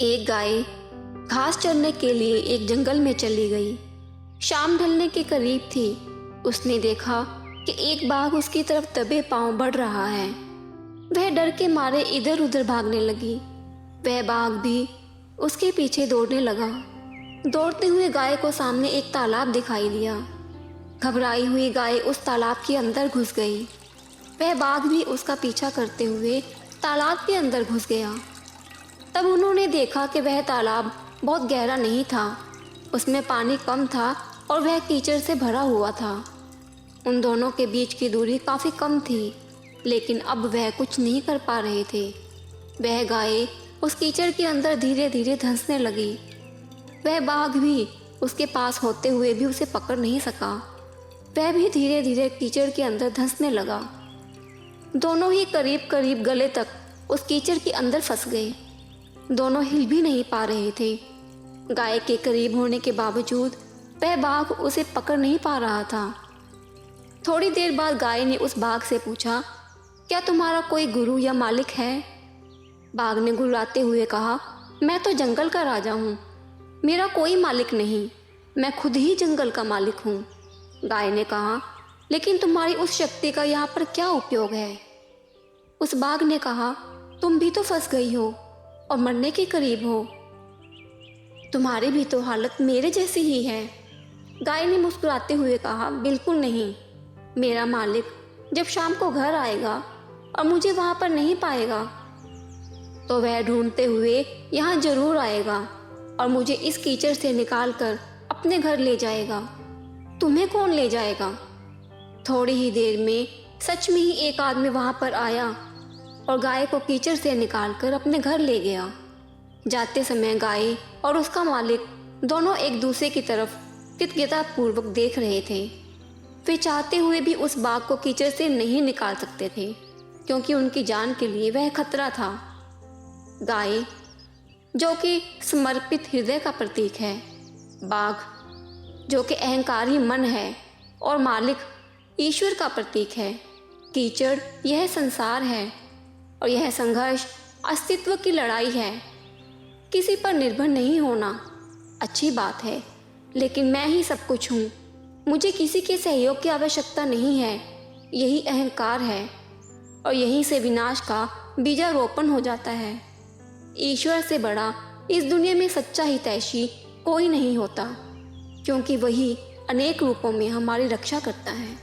एक गाय घास चरने के लिए एक जंगल में चली गई। शाम ढलने के करीब थी। उसने देखा कि एक बाघ उसकी तरफ दबे पांव बढ़ रहा है। वह डर के मारे इधर उधर भागने लगी। वह बाघ भी उसके पीछे दौड़ने लगा। दौड़ते हुए गाय को सामने एक तालाब दिखाई दिया। घबराई हुई गाय उस तालाब के अंदर घुस गई। वह बाघ भी उसका पीछा करते हुए तालाब के अंदर घुस गया। तब उन्होंने देखा कि वह तालाब बहुत गहरा नहीं था, उसमें पानी कम था और वह कीचड़ से भरा हुआ था। उन दोनों के बीच की दूरी काफ़ी कम थी, लेकिन अब वह कुछ नहीं कर पा रहे थे। वह गाय उस कीचड़ के अंदर धीरे धीरे धंसने लगी। वह बाघ भी उसके पास होते हुए भी उसे पकड़ नहीं सका। वह भी धीरे धीरे कीचड़ के अंदर धंसने लगा। दोनों ही करीब करीब गले तक उस कीचड़ के अंदर फंस गए। दोनों हिल भी नहीं पा रहे थे। गाय के करीब होने के बावजूद वह बाघ उसे पकड़ नहीं पा रहा था। थोड़ी देर बाद गाय ने उस बाघ से पूछा, क्या तुम्हारा कोई गुरु या मालिक है? बाघ ने गुर्राते हुए कहा, मैं तो जंगल का राजा हूँ, मेरा कोई मालिक नहीं, मैं खुद ही जंगल का मालिक हूँ। गाय ने कहा, लेकिन तुम्हारी उस शक्ति का यहाँ पर क्या उपयोग है? उस बाघ ने कहा, तुम भी तो फंस गई हो और मरने के करीब हो। तुम्हारी भी तो हालत मेरे जैसी ही है। गाय ने मुस्कुराते हुए कहा, बिल्कुल नहीं, मेरा मालिक जब शाम को घर आएगा और मुझे वहाँ पर नहीं पाएगा तो वह ढूंढते हुए यहाँ जरूर आएगा और मुझे इस कीचड़ से निकाल कर अपने घर ले जाएगा। तुम्हें कौन ले जाएगा? थोड़ी ही देर में सच में ही एक आदमी वहाँ पर आया और गाय को कीचड़ से निकालकर अपने घर ले गया। जाते समय गाय और उसका मालिक दोनों एक दूसरे की तरफ कृतज्ञतापूर्वक देख रहे थे। वे चाहते हुए भी उस बाघ को कीचड़ से नहीं निकाल सकते थे, क्योंकि उनकी जान के लिए वह खतरा था। गाय जो कि समर्पित हृदय का प्रतीक है, बाघ जो कि अहंकारी मन है और मालिक ईश्वर का प्रतीक है। कीचड़ यह संसार है और यह संघर्ष अस्तित्व की लड़ाई है। किसी पर निर्भर नहीं होना अच्छी बात है, लेकिन मैं ही सब कुछ हूँ, मुझे किसी के सहयोग की आवश्यकता नहीं है, यही अहंकार है और यहीं से विनाश का बीजारोपण हो जाता है। ईश्वर से बड़ा इस दुनिया में सच्चा हितैषी कोई नहीं होता, क्योंकि वही अनेक रूपों में हमारी रक्षा करता है।